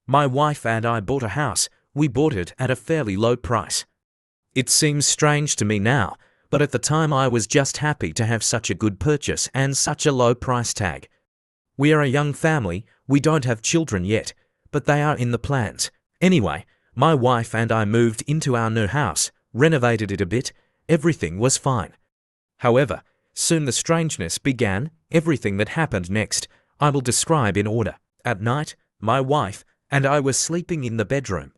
My wife and I bought a house. We bought it at a fairly low price. It seems strange to me now, but at the time I was just happy to have such a good purchase and such a low price tag. We are a young family, we don't have children yet, but they are in the plans. Anyway, my wife and I moved into our new house, renovated it a bit, everything was fine. However, soon the strangeness began. Everything that happened next, I will describe in order. At night, my wife and I were sleeping in the bedroom.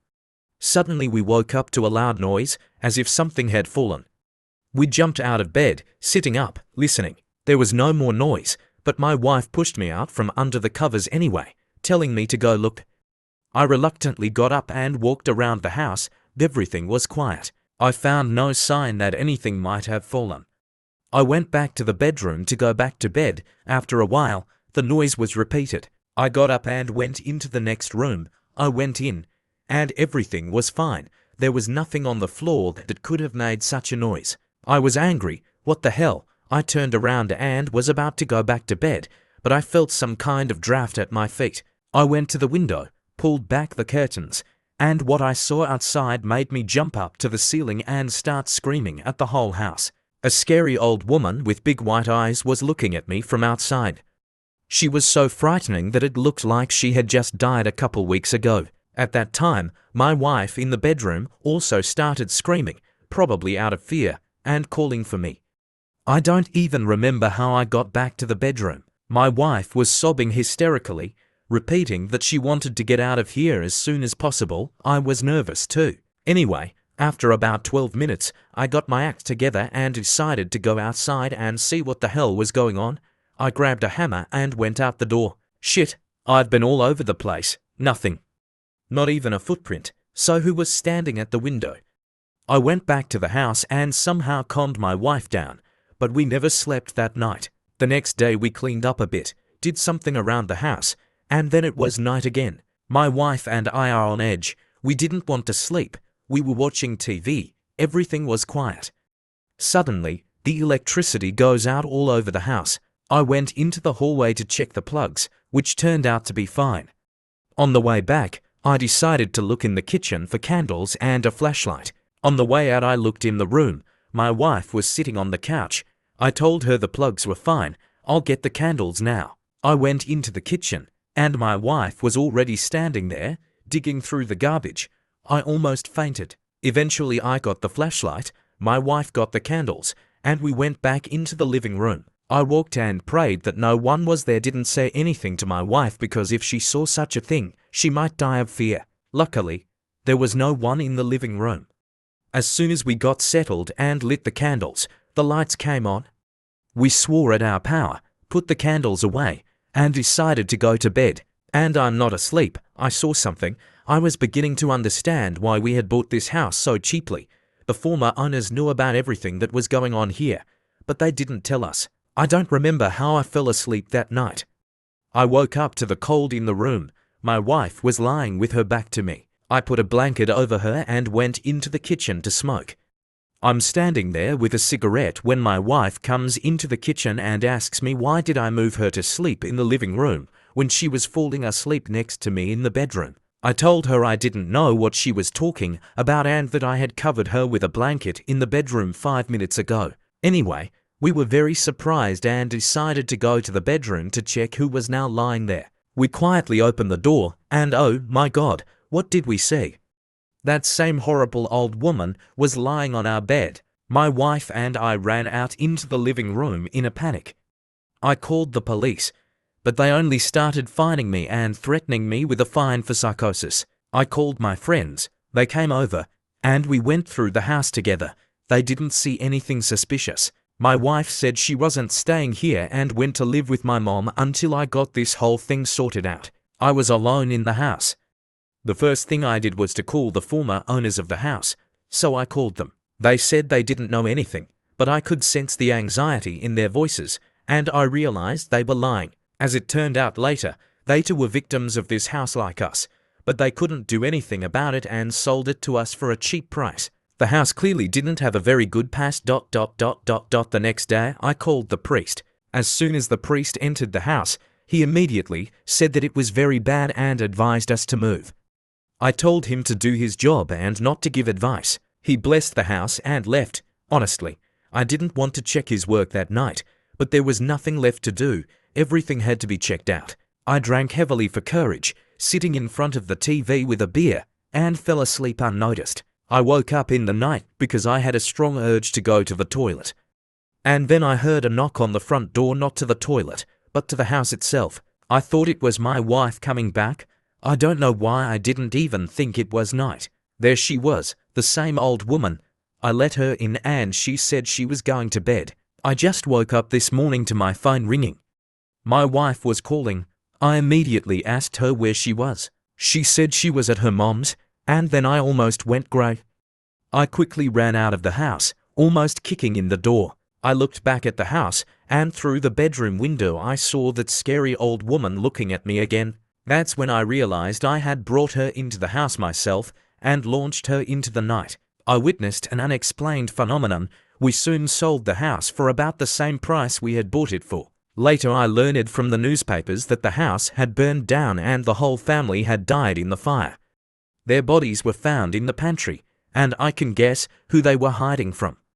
Suddenly we woke up to a loud noise, as if something had fallen. We jumped out of bed, sitting up, listening. There was no more noise, but my wife pushed me out from under the covers anyway, telling me to go look. I reluctantly got up and walked around the house. Everything was quiet. I found no sign that anything might have fallen. I went back to the bedroom to go back to bed. After a while, the noise was repeated. I got up and went into the next room. I went in, and everything was fine. There was nothing on the floor that could have made such a noise. I was angry. What the hell? I turned around and was about to go back to bed, but I felt some kind of draft at my feet. I went to the window, pulled back the curtains, and what I saw outside made me jump up to the ceiling and start screaming at the whole house. A scary old woman with big white eyes was looking at me from outside. She was so frightening that it looked like she had just died a couple weeks ago. At that time, my wife in the bedroom also started screaming, probably out of fear, and calling for me. I don't even remember how I got back to the bedroom. My wife was sobbing hysterically, repeating that she wanted to get out of here as soon as possible. I was nervous too. Anyway, after about 12 minutes, I got my act together and decided to go outside and see what the hell was going on. I grabbed a hammer and went out the door. Shit, I'd been all over the place. Nothing. Not even a footprint. So who was standing at the window? I went back to the house and somehow calmed my wife down, but we never slept that night. The next day we cleaned up a bit, did something around the house, and then it was night again. My wife and I are on edge. We didn't want to sleep. We were watching TV. Everything was quiet. Suddenly, the electricity goes out all over the house. I went into the hallway to check the plugs, which turned out to be fine. On the way back, I decided to look in the kitchen for candles and a flashlight. On the way out I looked in the room. My wife was sitting on the couch. I told her the plugs were fine. I'll get the candles now. I went into the kitchen, and my wife was already standing there, digging through the garbage. I almost fainted. Eventually I got the flashlight, my wife got the candles, and we went back into the living room. I walked and prayed that no one was there. Didn't say anything to my wife because if she saw such a thing, she might die of fear. Luckily, there was no one in the living room. As soon as we got settled and lit the candles, the lights came on. We swore at our power, put the candles away, and decided to go to bed. And I'm not asleep. I saw something. I was beginning to understand why we had bought this house so cheaply. The former owners knew about everything that was going on here, but they didn't tell us. I don't remember how I fell asleep that night. I woke up to the cold in the room. My wife was lying with her back to me. I put a blanket over her and went into the kitchen to smoke. I'm standing there with a cigarette when my wife comes into the kitchen and asks me why did I move her to sleep in the living room when she was falling asleep next to me in the bedroom. I told her I didn't know what she was talking about and that I had covered her with a blanket in the bedroom 5 minutes ago. Anyway, we were very surprised and decided to go to the bedroom to check who was now lying there. We quietly opened the door and oh my God, what did we see? That same horrible old woman was lying on our bed. My wife and I ran out into the living room in a panic. I called the police, but they only started fining me and threatening me with a fine for psychosis. I called my friends. They came over, and we went through the house together. They didn't see anything suspicious. My wife said she wasn't staying here and went to live with my mom until I got this whole thing sorted out. I was alone in the house. The first thing I did was to call the former owners of the house, so I called them. They said they didn't know anything, but I could sense the anxiety in their voices, and I realized they were lying. As it turned out later, they too were victims of this house like us, but they couldn't do anything about it and sold it to us for a cheap price. The house clearly didn't have a very good past. The next day, I called the priest. As soon as the priest entered the house, he immediately said that it was very bad and advised us to move. I told him to do his job and not to give advice. He blessed the house and left. Honestly, I didn't want to check his work that night, but there was nothing left to do. Everything had to be checked out. I drank heavily for courage, sitting in front of the TV with a beer, and fell asleep unnoticed. I woke up in the night because I had a strong urge to go to the toilet. And then I heard a knock on the front door, not to the toilet, but to the house itself. I thought it was my wife coming back. I don't know why I didn't even think it was night. There she was, the same old woman. I let her in and she said she was going to bed. I just woke up this morning to my phone ringing. My wife was calling. I immediately asked her where she was. She said she was at her mom's, and then I almost went grey. I quickly ran out of the house, almost kicking in the door. I looked back at the house, and through the bedroom window I saw that scary old woman looking at me again. That's when I realized I had brought her into the house myself and launched her into the night. I witnessed an unexplained phenomenon. We soon sold the house for about the same price we had bought it for. Later I learned from the newspapers that the house had burned down and the whole family had died in the fire. Their bodies were found in the pantry, and I can guess who they were hiding from.